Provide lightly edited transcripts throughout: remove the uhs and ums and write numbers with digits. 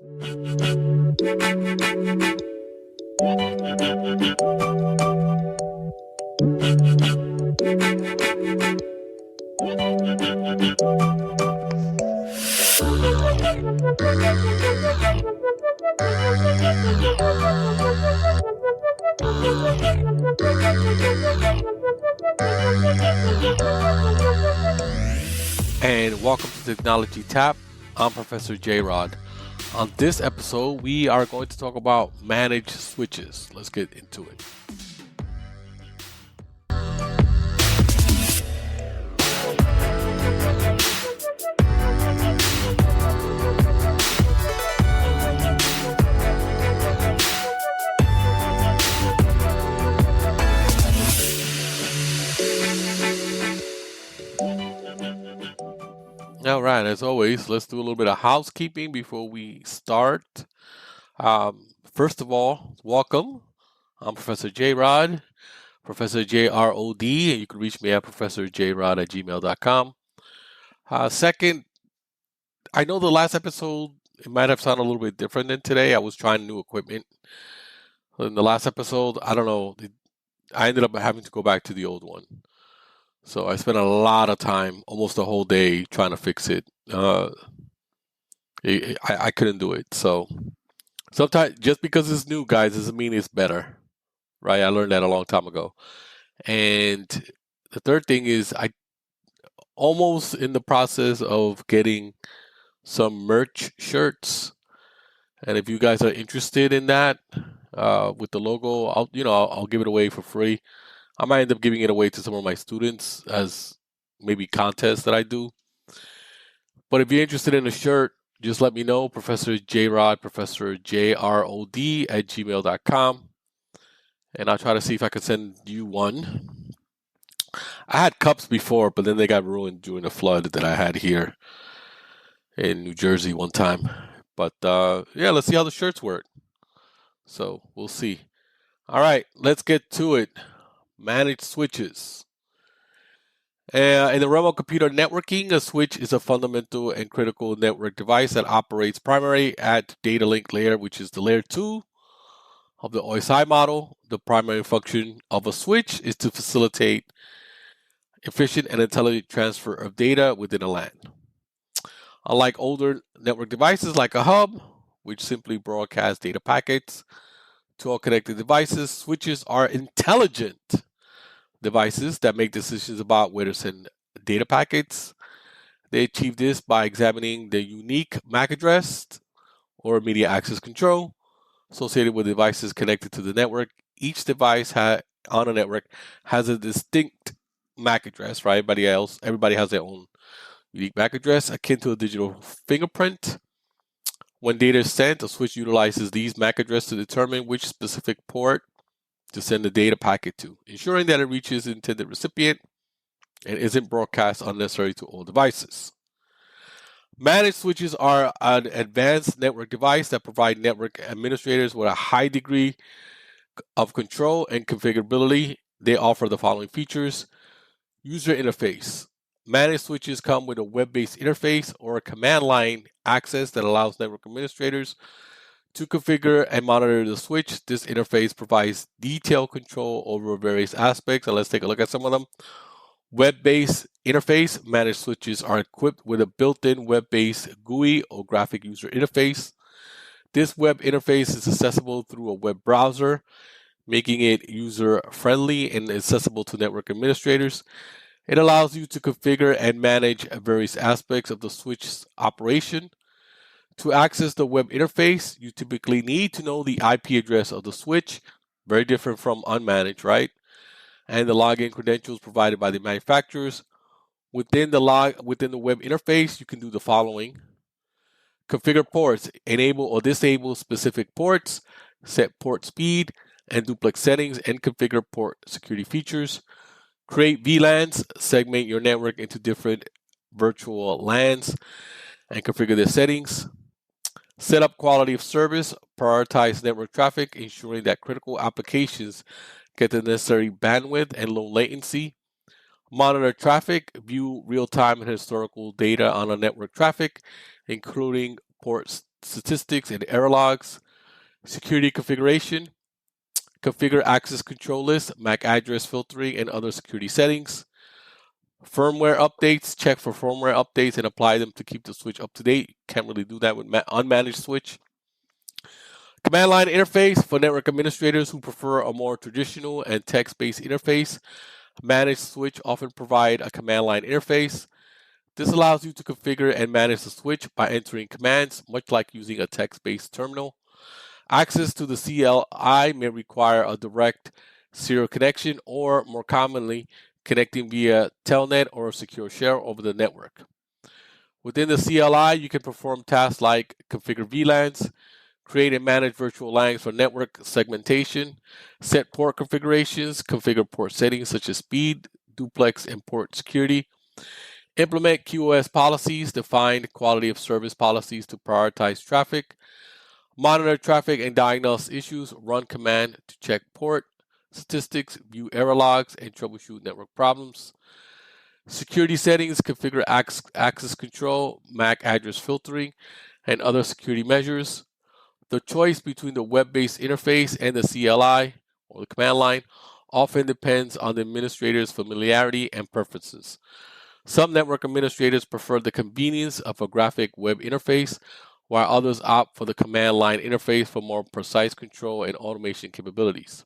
And welcome to Technology Tap. I'm Professor J. Rod. On this episode, we are going to talk about managed switches. Let's get into it. All right, as always, let's do a little bit of housekeeping before we start. First of all, welcome. I'm Professor J. Rod, Professor JROD, and you can reach me at professorjrod@gmail.com. Second, I know the last episode, it might have sounded a little bit different than today. I was trying new equipment. In the last episode, I don't know, I ended up having to go back to the old one. So I spent a lot of time, almost the whole day, trying to fix it. I couldn't do it. So sometimes, just because it's new, guys, doesn't mean it's better, right? I learned that a long time ago. And the third thing is, I almost in the process of getting some merch shirts. And if you guys are interested in that, with the logo, I'll give it away for free. I might end up giving it away to some of my students as maybe contests that I do. But if you're interested in a shirt, just let me know. Professor JRod, Professor JROD @gmail.com. And I'll try to see if I can send you one. I had cups before, but then they got ruined during the flood that I had here in New Jersey one time. But yeah, let's see how the shirts work. So we'll see. All right, let's get to it. Managed switches. In the realm of computer networking, a switch is a fundamental and critical network device that operates primarily at data link layer, which is the layer 2 of the OSI model. The primary function of a switch is to facilitate efficient and intelligent transfer of data within a LAN. Unlike older network devices like a hub, which simply broadcast data packets to all connected devices, switches are intelligent devices that make decisions about where to send data packets. They achieve this by examining the unique MAC address or immediate access control associated with devices connected to the network. Each device on a network has a distinct MAC address, right? Everybody has their own unique MAC address akin to a digital fingerprint. When data is sent, a switch utilizes these MAC addresses to determine which specific port to send the data packet to, ensuring that it reaches the intended recipient and isn't broadcast unnecessarily to all devices. Managed switches are an advanced network device that provide network administrators with a high degree of control and configurability. They offer the following features. User interface. Managed switches come with a web-based interface or a command line access that allows network administrators to configure and monitor the switch. This interface provides detailed control over various aspects, and let's take a look at some of them. Web-based interface. Managed switches are equipped with a built-in web-based GUI or graphic user interface. This web interface is accessible through a web browser, making it user-friendly and accessible to network administrators. It allows you to configure and manage various aspects of the switch's operation. To access the web interface, you typically need to know the IP address of the switch, very different from unmanaged, right? And the login credentials provided by the manufacturers. Within the web interface, you can do the following. Configure ports, enable or disable specific ports, set port speed and duplex settings, and configure port security features. Create VLANs, segment your network into different virtual LANs and configure their settings. Set up quality of service, prioritize network traffic, ensuring that critical applications get the necessary bandwidth and low latency. Monitor traffic, view real-time and historical data on a network traffic, including port statistics and error logs. Security configuration, configure access control lists, MAC address filtering, and other security settings. Firmware updates, check for firmware updates and apply them to keep the switch up to date. Can't really do that with unmanaged switch. Command line interface for network administrators who prefer a more traditional and text-based interface. Managed switch often provide a command line interface. This allows you to configure and manage the switch by entering commands, much like using a text-based terminal. Access to the CLI may require a direct serial connection or, more commonly, connecting via telnet or a secure share over the network. Within the CLI, you can perform tasks like configure VLANs, create and manage virtual LANs for network segmentation, set port configurations, configure port settings such as speed, duplex, and port security, implement QoS policies, define quality of service policies to prioritize traffic, monitor traffic and diagnose issues, run command to check port statistics, view error logs, and troubleshoot network problems. Security settings, configure access control, MAC address filtering, and other security measures. The choice between the web-based interface and the CLI, or the command line, often depends on the administrator's familiarity and preferences. Some network administrators prefer the convenience of a graphic web interface, while others opt for the command line interface for more precise control and automation capabilities.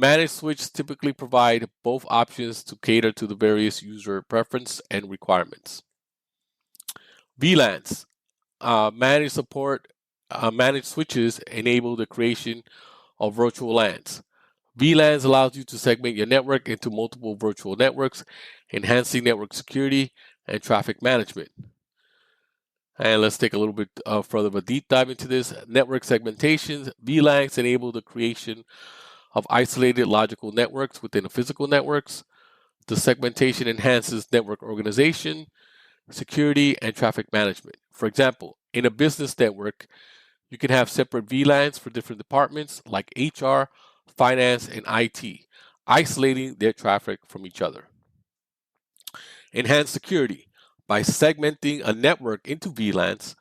Managed switches typically provide both options to cater to the various user preference and requirements. VLANs, managed switches enable the creation of virtual LANs. VLANs allows you to segment your network into multiple virtual networks, enhancing network security and traffic management. And let's take a little bit further of a deep dive into this. Network segmentations. VLANs enable the creation of isolated logical networks within physical networks. The segmentation enhances network organization, security, and traffic management. For example, in a business network, you can have separate VLANs for different departments like HR, finance, and IT, isolating their traffic from each other. Enhance security. By segmenting a network into VLANs,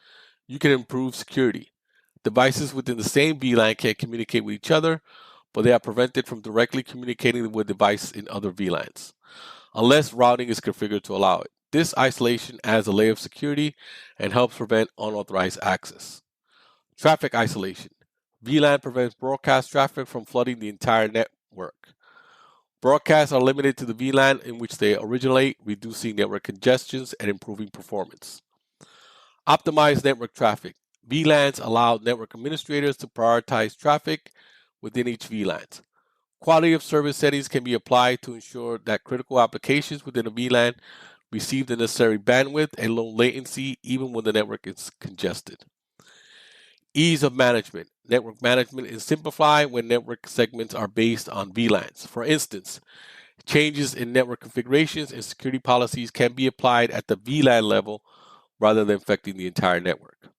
you can improve security. Devices within the same VLAN can communicate with each other, but they are prevented from directly communicating with devices in other VLANs, unless routing is configured to allow it. This isolation adds a layer of security and helps prevent unauthorized access. Traffic isolation. VLAN prevents broadcast traffic from flooding the entire network. Broadcasts are limited to the VLAN in which they originate, reducing network congestions and improving performance. Optimize network traffic. VLANs allow network administrators to prioritize traffic within each VLAN. Quality of service settings can be applied to ensure that critical applications within a VLAN receive the necessary bandwidth and low latency even when the network is congested. Ease of management. Network management is simplified when network segments are based on VLANs. For instance, changes in network configurations and security policies can be applied at the VLAN level rather than affecting the entire network.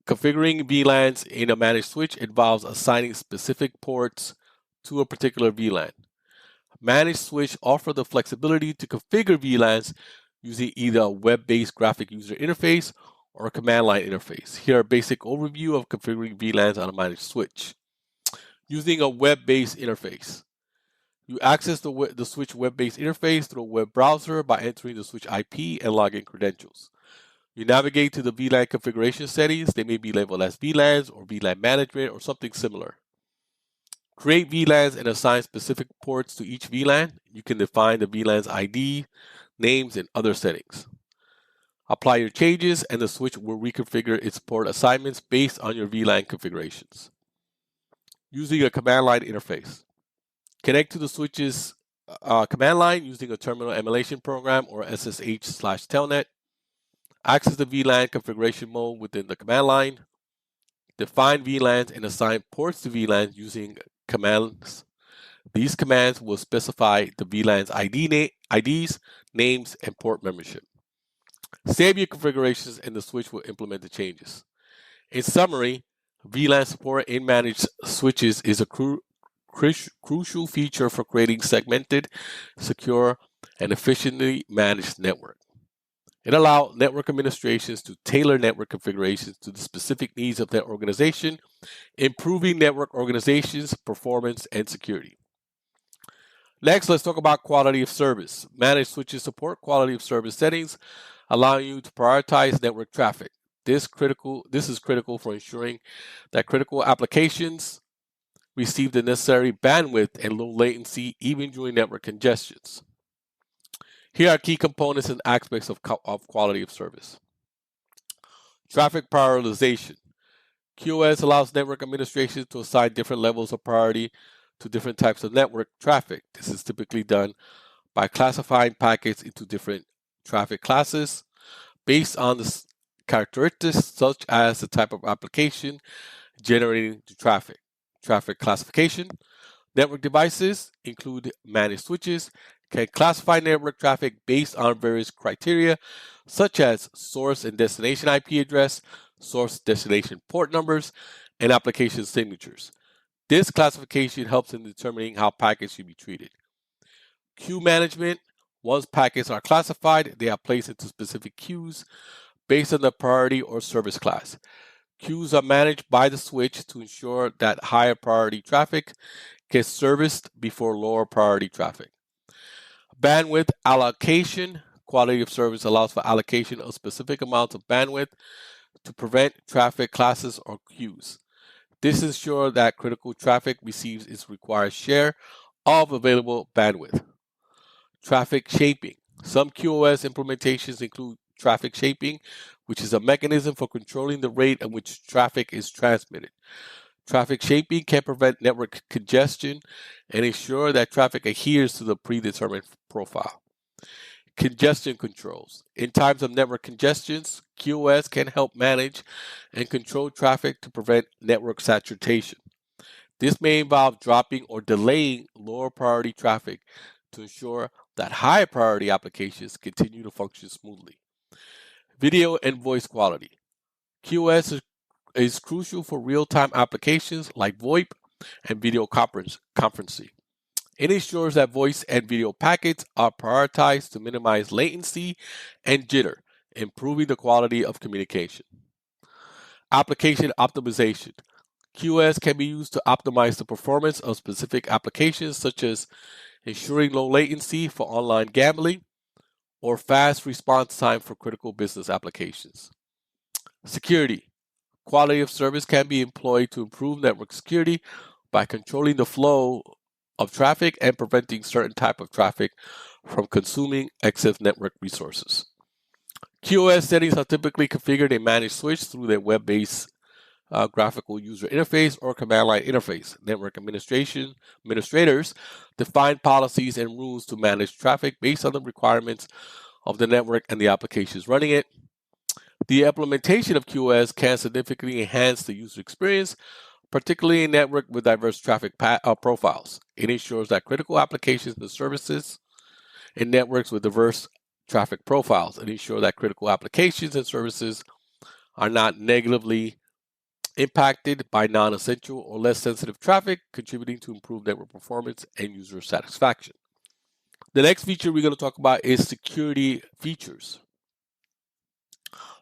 Configuring VLANs in a managed switch involves assigning specific ports to a particular VLAN. Managed switch offer the flexibility to configure VLANs using either a web-based graphic user interface or a command line interface. Here a basic overview of configuring VLANs on a managed switch. Using a web-based interface. You access the switch web-based interface through a web browser by entering the switch IP and login credentials. You navigate to the VLAN configuration settings. They may be labeled as VLANs or VLAN management or something similar. Create VLANs and assign specific ports to each VLAN. You can define the VLAN's ID, names, and other settings. Apply your changes and the switch will reconfigure its port assignments based on your VLAN configurations. Using a command line interface. Connect to the switch's command line using a terminal emulation program or SSH/telnet. Access the VLAN configuration mode within the command line. Define VLANs and assign ports to VLANs using commands. These commands will specify the VLAN's IDs, names, and port membership. Save your configurations and the switch will implement the changes. In summary, VLAN support in managed switches is a crucial feature for creating segmented, secure, and efficiently managed network. It allows network administrations to tailor network configurations to the specific needs of their organization, improving network organization's performance and security. Next, let's talk about quality of service. Managed switches support quality of service settings, allowing you to prioritize network traffic. This is critical for ensuring that critical applications receive the necessary bandwidth and low latency even during network congestions. Here are key components and aspects of quality of service. Traffic prioritization. QoS allows network administration to assign different levels of priority to different types of network traffic. This is typically done by classifying packets into different traffic classes based on the characteristics such as the type of application generating the traffic. Traffic classification. Network devices include managed switches, can classify network traffic based on various criteria such as source and destination IP address, source destination port numbers, and application signatures. This classification helps in determining how packets should be treated. Queue management. Once packets are classified, they are placed into specific queues based on the priority or service class. Queues are managed by the switch to ensure that higher priority traffic gets serviced before lower priority traffic. Bandwidth allocation. Quality of service allows for allocation of specific amounts of bandwidth to prevent traffic classes or queues. This ensures that critical traffic receives its required share of available bandwidth. Traffic shaping. Some QoS implementations include traffic shaping, which is a mechanism for controlling the rate at which traffic is transmitted. Traffic shaping can prevent network congestion and ensure that traffic adheres to the predetermined profile. Congestion controls. In times of network congestions, QoS can help manage and control traffic to prevent network saturation. This may involve dropping or delaying lower priority traffic to ensure that high priority applications continue to function smoothly. Video and voice quality. QoS is crucial for real-time applications like VoIP and video conferencing. It ensures that voice and video packets are prioritized to minimize latency and jitter, improving the quality of communication. Application optimization. QoS can be used to optimize the performance of specific applications, such as ensuring low latency for online gambling or fast response time for critical business applications. Security. Quality of service can be employed to improve network security by controlling the flow of traffic and preventing certain type of traffic from consuming excess network resources. QoS settings are typically configured in managed switch through their web-based graphical user interface or command line interface. Network administrators define policies and rules to manage traffic based on the requirements of the network and the applications running it. The implementation of QoS can significantly enhance the user experience, particularly in network with diverse traffic profiles. It ensures that critical applications and services in networks with diverse traffic profiles and ensure that critical applications and services are not negatively impacted by non-essential or less sensitive traffic, contributing to improved network performance and user satisfaction. The next feature we're going to talk about is security features.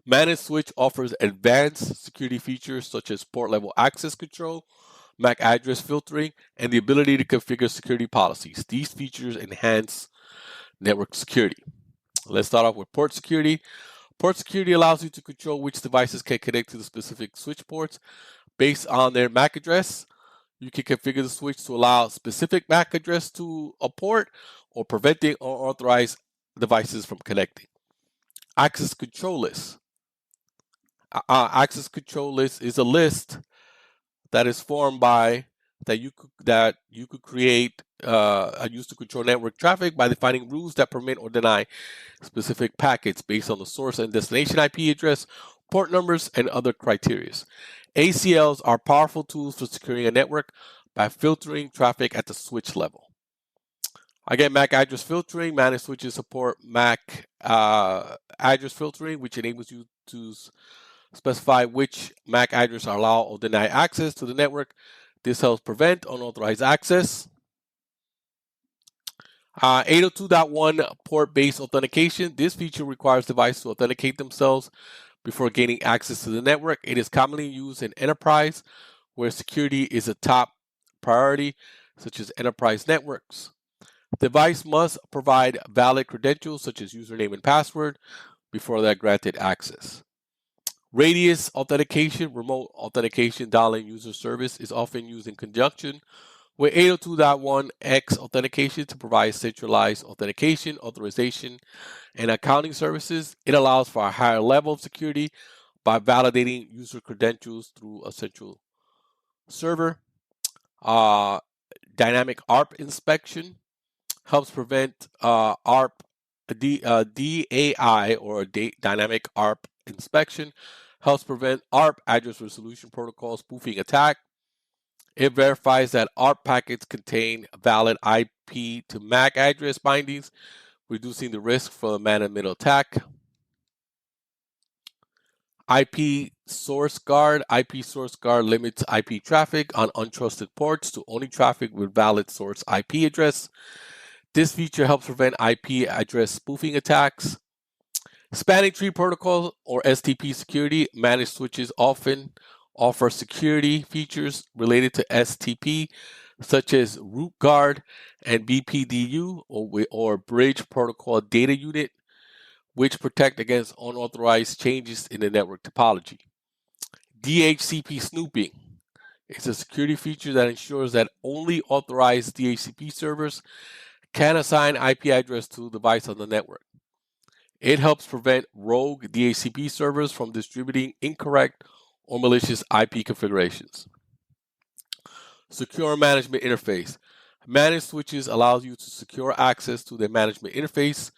Managed switch offers advanced security features such as port level access control, MAC address filtering, and the ability to configure security policies. These features enhance network security. Let's start off with port security. Port security allows you to control which devices can connect to the specific switch ports based on their MAC address. You can configure the switch to allow specific MAC address to a port or preventing unauthorized devices from connecting. Access control list. Access control list is a list that is formed by that you could create and use to control network traffic by defining rules that permit or deny specific packets based on the source and destination IP address, port numbers, and other criteria. ACLs are powerful tools for securing a network by filtering traffic at the switch level. Again, MAC address filtering. Managed switches support MAC address filtering, which enables you to specify which MAC address allow or deny access to the network. This helps prevent unauthorized access. 802.1 port-based authentication. This feature requires devices to authenticate themselves before gaining access to the network. It is commonly used in enterprise where security is a top priority, such as enterprise networks. Device must provide valid credentials such as username and password before they're granted access. Radius authentication, remote authentication dial-in user service is often used in conjunction with 802.1x authentication to provide centralized authentication, authorization, and accounting services. It allows for a higher level of security by validating user credentials through a central server. Uh, Dynamic ARP inspection helps prevent DAI or dynamic ARP inspection helps prevent ARP address resolution protocol spoofing attack. It verifies that ARP packets contain valid IP to MAC address bindings, reducing the risk for a man-in-the-middle attack. IP source guard. IP source guard limits IP traffic on untrusted ports to only traffic with valid source IP address. This feature helps prevent IP address spoofing attacks. Spanning tree protocol or STP security. Managed switches often offer security features related to STP, such as root guard and BPDU or bridge protocol data unit, which protect against unauthorized changes in the network topology. DHCP snooping is a security feature that ensures that only authorized DHCP servers can assign IP address to the device on the network. It helps prevent rogue DHCP servers from distributing incorrect or malicious IP configurations. Secure management interface. Managed switches allows you to secure access to the management interface,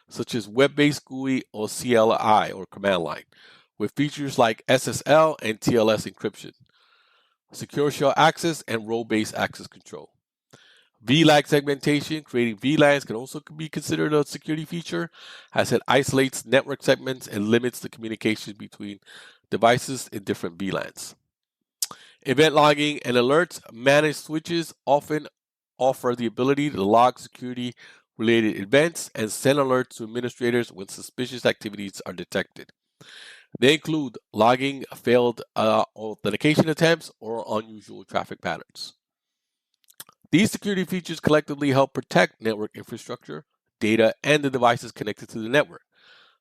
such as web-based GUI or CLI or command line, with features like SSL and TLS encryption, secure shell access, and role-based access control. VLAN segmentation, creating VLANs can also be considered a security feature, as it isolates network segments and limits the communication between devices in different VLANs. Event logging and alerts. Managed switches often offer the ability to log security related events and send alerts to administrators when suspicious activities are detected. They include logging failed authentication attempts or unusual traffic patterns. These security features collectively help protect network infrastructure, data, and the devices connected to the network.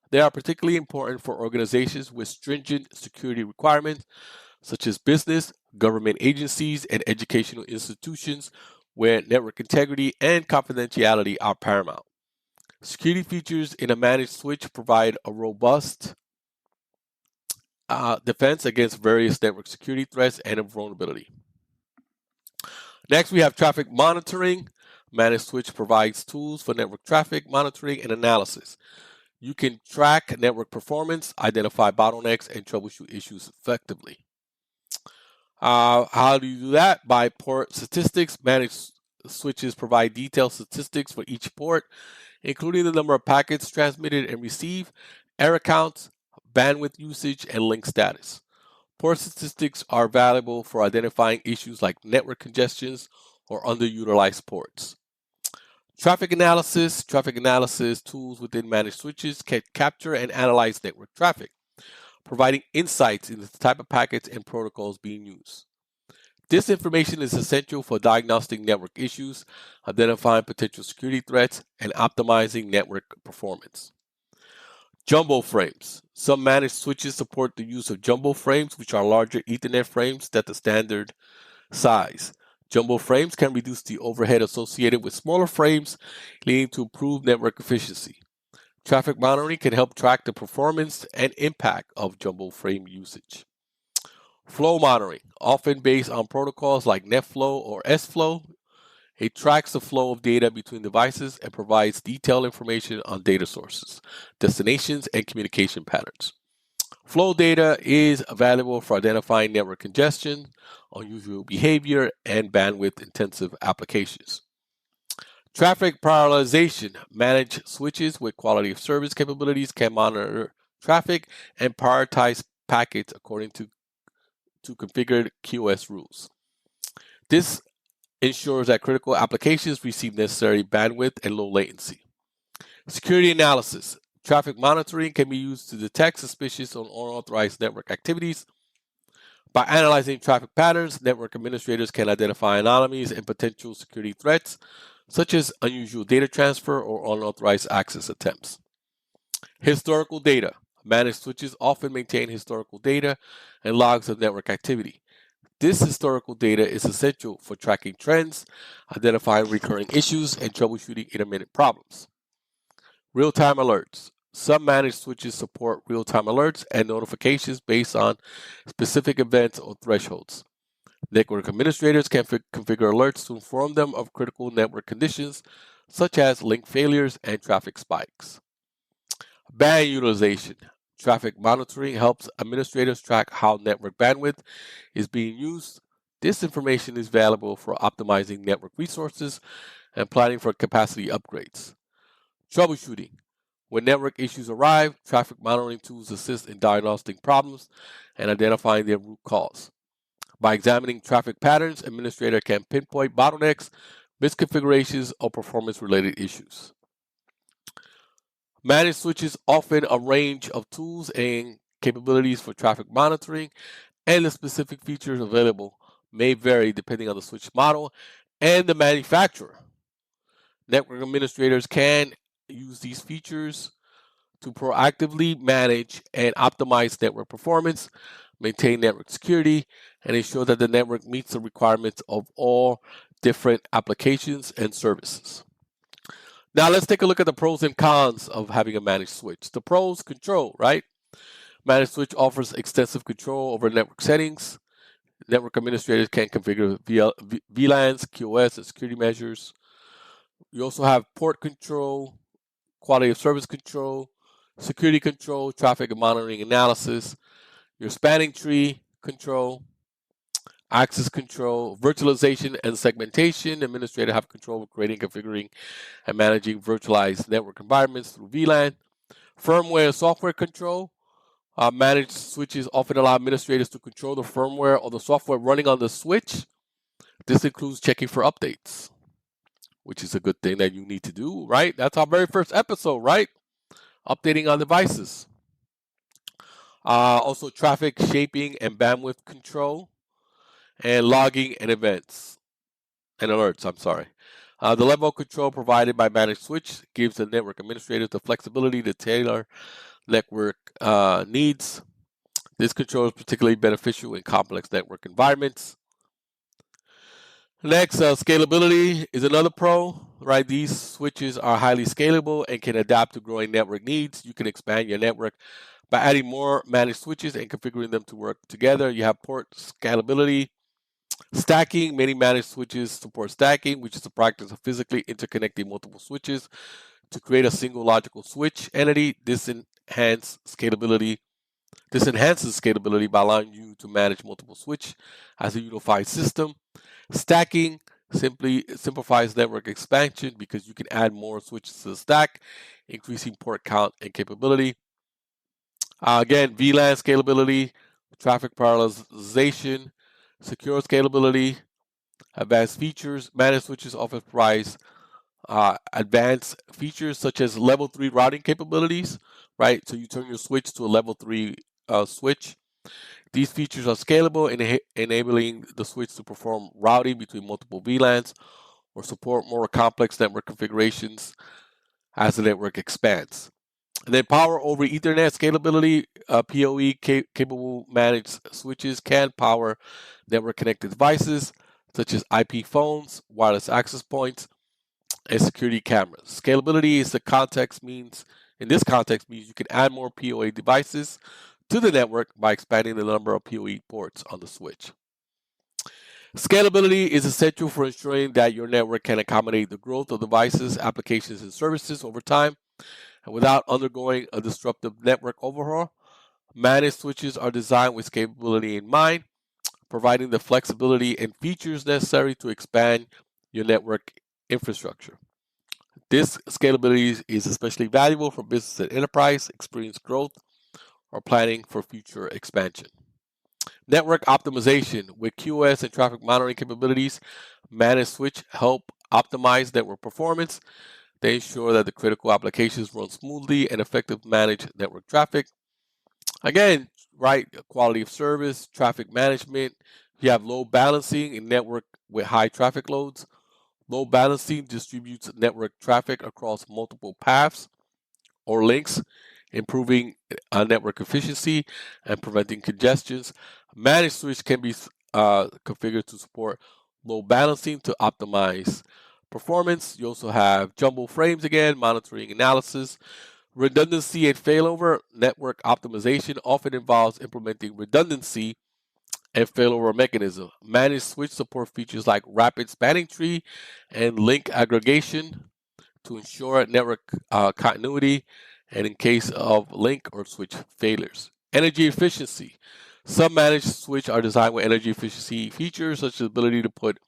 They are particularly important for organizations with stringent security requirements, such as business, government agencies, and educational institutions, where network integrity and confidentiality are paramount. Security features in a managed switch provide a robust defense against various network security threats and vulnerability. Next, we have traffic monitoring. Managed switch provides tools for network traffic monitoring and analysis. You can track network performance, identify bottlenecks, and troubleshoot issues effectively. How do you do that? By port statistics. Managed switches provide detailed statistics for each port, including the number of packets transmitted and received, error counts, bandwidth usage, and link status. Port statistics are valuable for identifying issues like network congestions or underutilized ports. Traffic analysis. Traffic analysis tools within managed switches can capture and analyze network traffic, providing insights into the type of packets and protocols being used. This information is essential for diagnosing network issues, identifying potential security threats, and optimizing network performance. Jumbo frames. Some managed switches support the use of jumbo frames, which are larger Ethernet frames than the standard size. Jumbo frames can reduce the overhead associated with smaller frames, leading to improved network efficiency. Traffic monitoring can help track the performance and impact of jumbo frame usage. Flow monitoring, often based on protocols like NetFlow or SFlow, it tracks the flow of data between devices and provides detailed information on data sources, destinations, and communication patterns. Flow data is valuable for identifying network congestion, unusual behavior, and bandwidth-intensive applications. Traffic prioritization. Managed switches with quality of service capabilities can monitor traffic and prioritize packets according to configured QoS rules. This ensures that critical applications receive necessary bandwidth and low latency. Security analysis. Traffic monitoring can be used to detect suspicious or unauthorized network activities. By analyzing traffic patterns, network administrators can identify anomalies and potential security threats, such as unusual data transfer or unauthorized access attempts. Historical data. Managed switches often maintain historical data and logs of network activity. This historical data is essential for tracking trends, identifying recurring issues, and troubleshooting intermittent problems. Real-time alerts. Some managed switches support real-time alerts and notifications based on specific events or thresholds. Network administrators can configure alerts to inform them of critical network conditions, such as link failures and traffic spikes. Band utilization. Traffic monitoring helps administrators track how network bandwidth is being used. This information is valuable for optimizing network resources and planning for capacity upgrades. Troubleshooting. When network issues arrive, traffic monitoring tools assist in diagnosing problems and identifying their root cause. By examining traffic patterns, administrator can pinpoint bottlenecks, misconfigurations, or performance-related issues. Managed switches offer a range of tools and capabilities for traffic monitoring, and the specific features available may vary depending on the switch model and the manufacturer. Network administrators can use these features to proactively manage and optimize network performance, maintain network security, and ensure that the network meets the requirements of all different applications and services. Now let's take a look at the pros and cons of having a managed switch. The pros: control, right? Managed switch offers extensive control over network settings. Network administrators can configure VLANs, QoS, and security measures. You also have port control, quality of service control, security control, traffic and monitoring analysis, your spanning tree control, access control, virtualization and segmentation. Administrators have control of creating, configuring, and managing virtualized network environments through VLAN. Firmware and software control. Managed switches often allow administrators to control the firmware or the software running on the switch. This includes checking for updates, which is a good thing that you need to do, right? That's our very first episode, right? Updating on devices. Also, traffic shaping and bandwidth control, and logging and events and alerts. I'm sorry. The level of control provided by managed switch gives the network administrator the flexibility to tailor network needs. This control is particularly beneficial in complex network environments. Next, scalability is another pro, right? These switches are highly scalable and can adapt to growing network needs. You can expand your network by adding more managed switches and configuring them to work together. You have port scalability. Stacking. Many managed switches support stacking, which is the practice of physically interconnecting multiple switches to create a single logical switch entity. This enhances scalability by allowing you to manage multiple switches as a unified system. Stacking simply simplifies network expansion because you can add more switches to the stack, increasing port count and capability. Again, VLAN scalability, traffic parallelization, secure scalability, advanced features. Managed switches often provide advanced features such as level 3 routing capabilities, right? So you turn your switch to a level 3 switch. These features are scalable, enabling the switch to perform routing between multiple VLANs or support more complex network configurations as the network expands. And then power over Ethernet scalability, PoE capable managed switches can power network connected devices such as IP phones, wireless access points, and security cameras. Scalability is in this context means you can add more PoE devices to the network by expanding the number of PoE ports on the switch. Scalability is essential for ensuring that your network can accommodate the growth of devices, applications, and services over time, and without undergoing a disruptive network overhaul. Managed switches are designed with scalability in mind, providing the flexibility and features necessary to expand your network infrastructure. This scalability is especially valuable for business and enterprise, experience growth, or planning for future expansion. Network optimization with QoS and traffic monitoring capabilities. Managed switch help optimize network performance. They ensure that the critical applications run smoothly and effective manage network traffic. Again, right, quality of service, traffic management. You have load balancing in network with high traffic loads. Load balancing distributes network traffic across multiple paths or links, improving network efficiency and preventing congestions. Managed switch can be configured to support load balancing to optimize performance. You also have jumbo frames again, monitoring analysis. Redundancy and failover network optimization often involves implementing redundancy and failover mechanism. Managed switch support features like rapid spanning tree and link aggregation to ensure network continuity and in case of link or switch failures. Energy efficiency. Some managed switch are designed with energy efficiency features such as the ability to put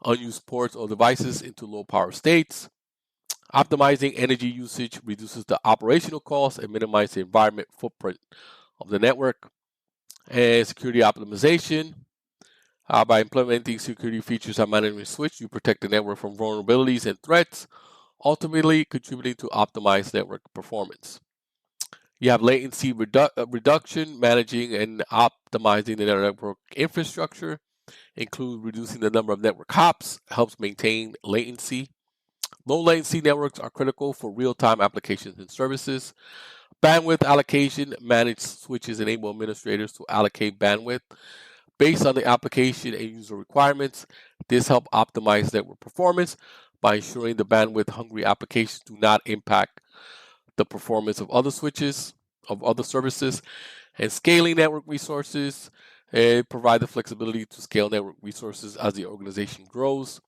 unused ports or devices into low power states. Optimizing energy usage reduces the operational cost and minimizes the environment footprint of the network. And security optimization. By implementing security features on management switch, you protect the network from vulnerabilities and threats, ultimately contributing to optimized network performance. You have latency reduction, managing and optimizing the network infrastructure, include reducing the number of network hops, helps maintain latency. Low latency networks are critical for real-time applications and services. Bandwidth allocation, managed switches enable administrators to allocate bandwidth based on the application and user requirements. This helps optimize network performance by ensuring the bandwidth-hungry applications do not impact the performance of other switches, of other services, and scaling network resources. It provides the flexibility to scale network resources as the organization grows.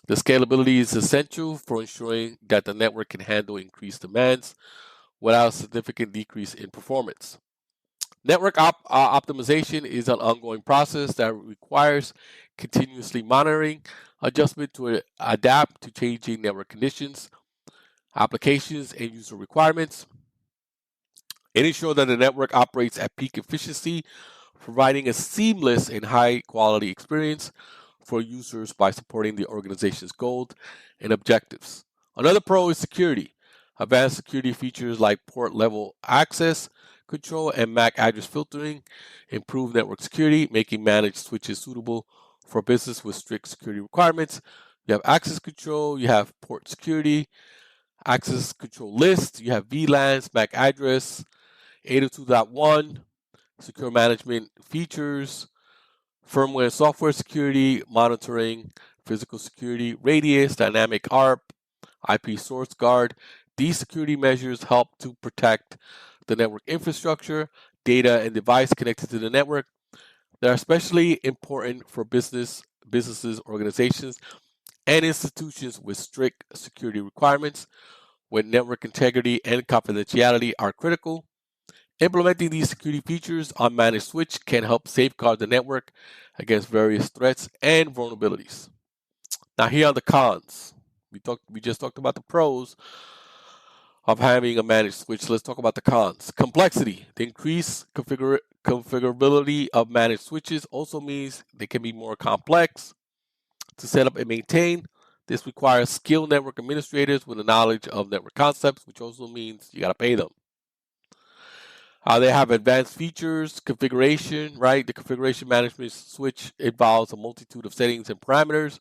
The scalability is essential for ensuring that the network can handle increased demands without a significant decrease in performance. Network optimization is an ongoing process that requires continuously monitoring, adjustment to adapt to changing network conditions, applications, and user requirements. It ensures that the network operates at peak efficiency, providing a seamless and high quality experience for users by supporting the organization's goals and objectives. Another pro is security. Advanced security features like port level access control and MAC address filtering improve network security, making managed switches suitable for business with strict security requirements. You have access control, you have port security, access control list, you have VLANs, MAC address, 802.1, secure management features, firmware and software security, monitoring, physical security, radius, dynamic ARP, IP source guard. These security measures help to protect the network infrastructure, data, and device connected to the network. They're especially important for businesses, organizations, and institutions with strict security requirements, when network integrity and confidentiality are critical. Implementing these security features on managed switch can help safeguard the network against various threats and vulnerabilities. Now, here are the cons. We just talked about the pros of having a managed switch. Let's talk about the cons. Complexity. The increased configurability of managed switches also means they can be more complex to set up and maintain. This requires skilled network administrators with a knowledge of network concepts, which also means you got to pay them. They have advanced features, configuration, right? The configuration management switch involves a multitude of settings and parameters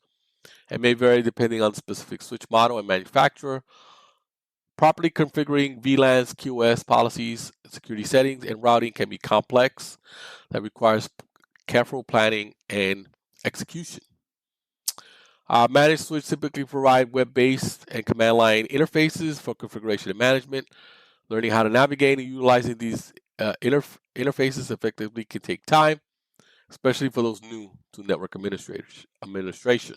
and may vary depending on the specific switch model and manufacturer. Properly configuring VLANs, QoS policies, security settings, and routing can be complex. That requires careful planning and execution. Managed switch typically provide web-based and command line interfaces for configuration and management. Learning how to navigate and utilizing these interfaces effectively can take time, especially for those new to network administration.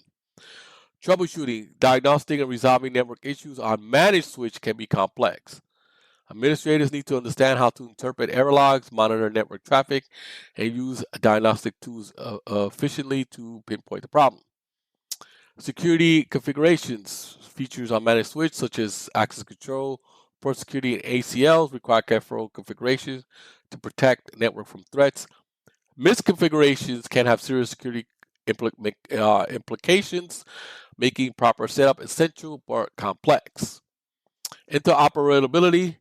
Troubleshooting, diagnosing, and resolving network issues on managed switch can be complex. Administrators need to understand how to interpret error logs, monitor network traffic, and use diagnostic tools efficiently to pinpoint the problem. Security configurations, features on managed switch such as access control, port security, and ACLs require careful configurations to protect network from threats. Misconfigurations can have serious security implications, making proper setup essential but complex. Interoperability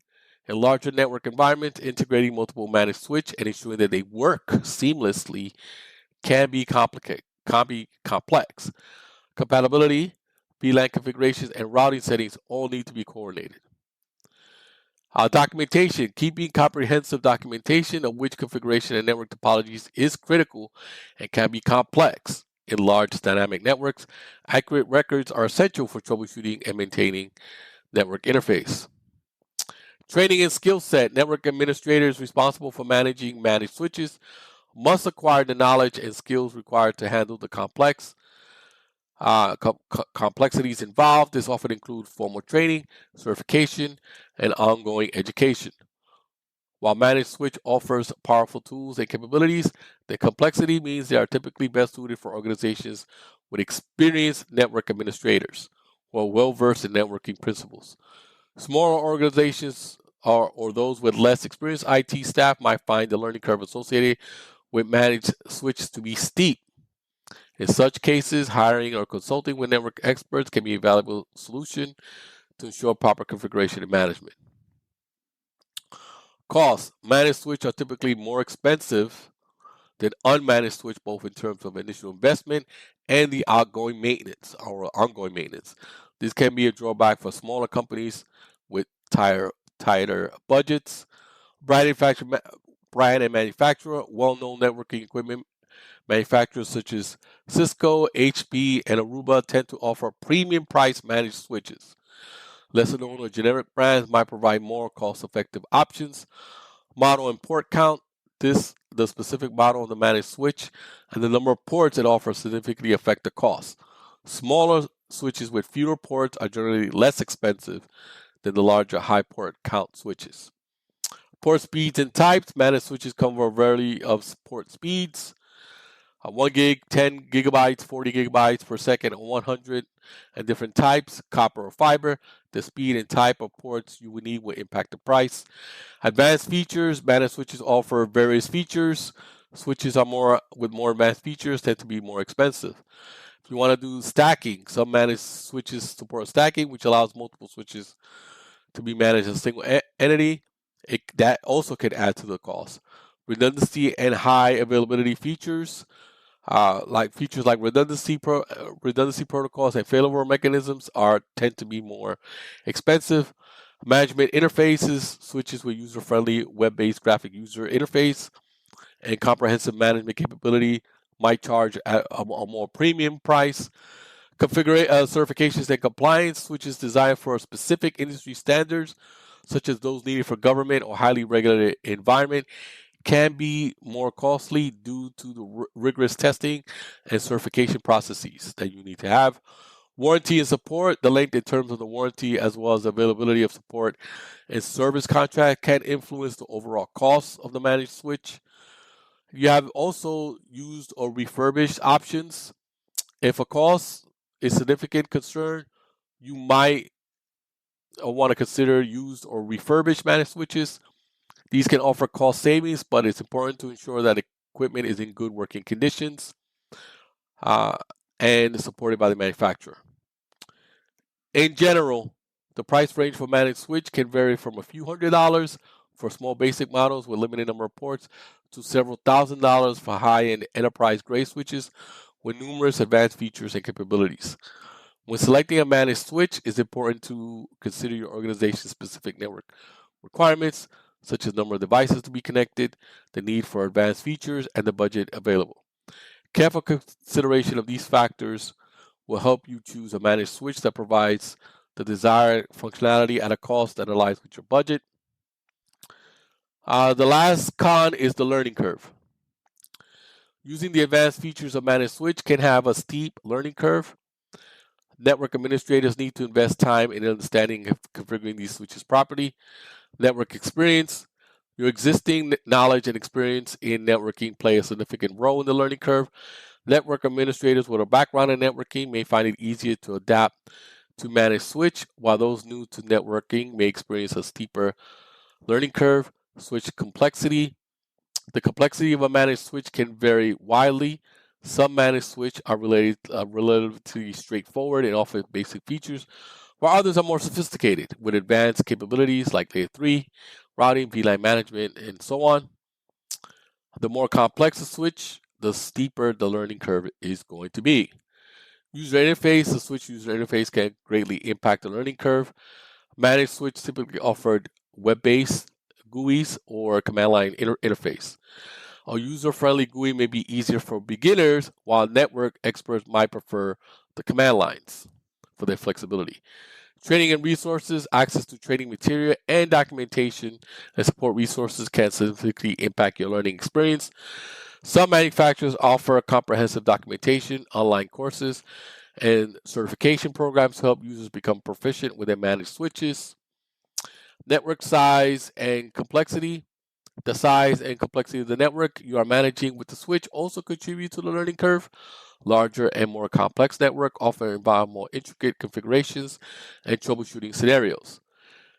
in larger network environments, integrating multiple managed switch and ensuring that they work seamlessly can be complex. Compatibility, VLAN configurations, and routing settings all need to be coordinated. Documentation. Keeping comprehensive documentation of which configuration and network topologies is critical and can be complex. In large dynamic networks, accurate records are essential for troubleshooting and maintaining network interface. Training and skill set. Network administrators responsible for managing managed switches must acquire the knowledge and skills required to handle the complexities involved. This often includes formal training, certification, and ongoing education. While managed switch offers powerful tools and capabilities, the complexity means they are typically best suited for organizations with experienced network administrators who are well versed in networking principles. Smaller organizations or those with less experienced IT staff might find the learning curve associated with managed switches to be steep. In such cases, hiring or consulting with network experts can be a valuable solution to ensure proper configuration and management. Costs. Managed switches are typically more expensive than unmanaged switch, both in terms of initial investment and the ongoing maintenance. This can be a drawback for smaller companies with tighter budgets. Brand, brand and manufacturer. Well-known networking equipment manufacturers such as Cisco, HP, and Aruba tend to offer premium price managed switches. Lesser known or generic brands might provide more cost-effective options. Model and port count. The specific model of the managed switch and the number of ports it offers significantly affect the cost. Smaller switches with fewer ports are generally less expensive than the larger high port count switches. Port speeds and types. Managed switches cover a variety of port speeds. 1 gig, 10 gigabytes, 40 gigabytes per second, and 100, and different types, copper or fiber. The speed and type of ports you would need will impact the price. Advanced features. Managed switches offer various features. Switches with more advanced features tend to be more expensive. If you want to do stacking, some managed switches support stacking, which allows multiple switches to be managed as a single entity. That also can add to the cost. Redundancy and high availability features. Like features like redundancy protocols and failover mechanisms tend to be more expensive. Management interfaces, switches with user-friendly web-based graphic user interface and comprehensive management capability might charge at a more premium price. Certifications and compliance, switches designed for specific industry standards, such as those needed for government or highly regulated environment, can be more costly due to the rigorous testing and certification processes that you need to have. Warranty and support, the length and terms of the warranty, as well as the availability of support and service contract, can influence the overall cost of the managed switch. You have also used or refurbished options. If a cost is a significant concern, you might want to consider used or refurbished managed switches. These can offer cost savings, but it's important to ensure that equipment is in good working conditions uh, and supported by the manufacturer. In general, the price range for managed switch can vary from a few $100s for small basic models with limited number of ports to several $1,000s for high-end enterprise-grade switches with numerous advanced features and capabilities. When selecting a managed switch, it's important to consider your organization's specific network requirements, such as number of devices to be connected, the need for advanced features, and the budget available. Careful consideration of these factors will help you choose a managed switch that provides the desired functionality at a cost that aligns with your budget. The last con is the learning curve. Using the advanced features of managed switch can have a steep learning curve. Network administrators need to invest time in understanding and configuring these switches properly. Network experience. Your existing knowledge and experience in networking play a significant role in the learning curve. Network administrators with a background in networking may find it easier to adapt to managed switch, while those new to networking may experience a steeper learning curve. Switch complexity. The complexity of a managed switch can vary widely. Some managed switch are relatively straightforward and offer basic features, while others are more sophisticated with advanced capabilities like layer 3, routing, VLAN management, and so on. The more complex the switch, the steeper the learning curve is going to be. User interface, the switch user interface can greatly impact the learning curve. Managed switch typically offered web-based GUIs or command line interface. A user-friendly GUI may be easier for beginners, while network experts might prefer the command lines for their flexibility. Training and resources, access to training material and documentation and support resources can significantly impact your learning experience. Some manufacturers offer comprehensive documentation, online courses, and certification programs to help users become proficient with their managed switches. Network size and complexity. The size and complexity of the network you are managing with the switch also contribute to the learning curve. Larger and more complex network often involve more intricate configurations and troubleshooting scenarios.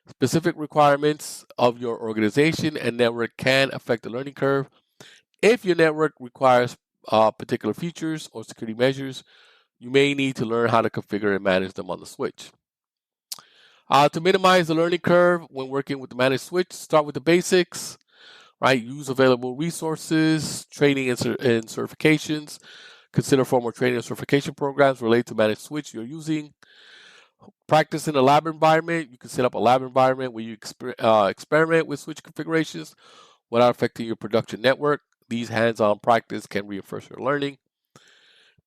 Specific requirements of your organization and network can affect the learning curve. If your network requires particular features or security measures, you may need to learn how to configure and manage them on the switch. To minimize the learning curve when working with the managed switch, start with the basics, right? Use available resources, training and certifications. Consider formal training and certification programs related to managed switch you're using. Practice in a lab environment. You can set up a lab environment where you experiment with switch configurations without affecting your production network. These hands-on practice can reinforce your learning.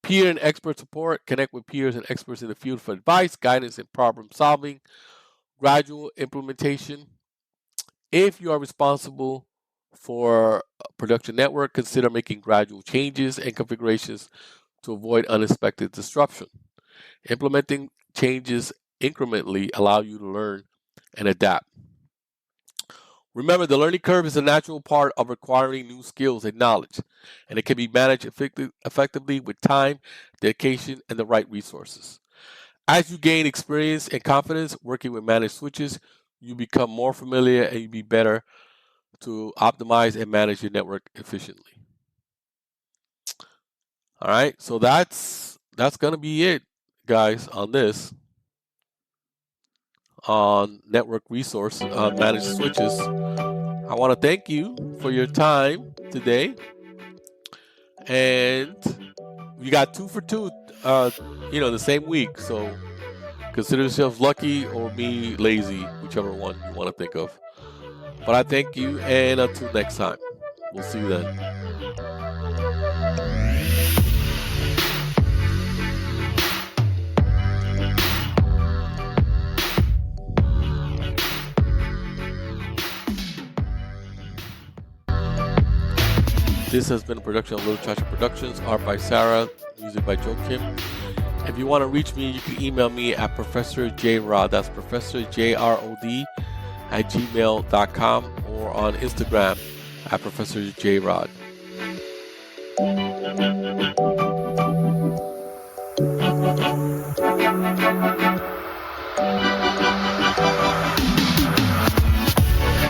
Peer and expert support. Connect with peers and experts in the field for advice, guidance, and problem solving. Gradual implementation. If you are responsible for a production network, consider making gradual changes and configurations to avoid unexpected disruption. Implementing changes incrementally allow you to learn and adapt. Remember, the learning curve is a natural part of acquiring new skills and knowledge, and it can be managed effectively with time, dedication, and the right resources. As you gain experience and confidence working with managed switches, you become more familiar and you be better to optimize and manage your network efficiently. All right, so that's gonna be it, guys, on this on network resource managed switches. I want to thank you for your time today, and you got 2 for 2, the same week. So consider yourselves lucky or me lazy, whichever one you want to think of. But I thank you, and until next time, we'll see you then. This has been a production of Little Chacha Productions, art by Sarah, music by Joe Kim. If you want to reach me, you can email me at Professor J Rod. That's Professor JROD @gmail.com, or on Instagram at Professor J Rod.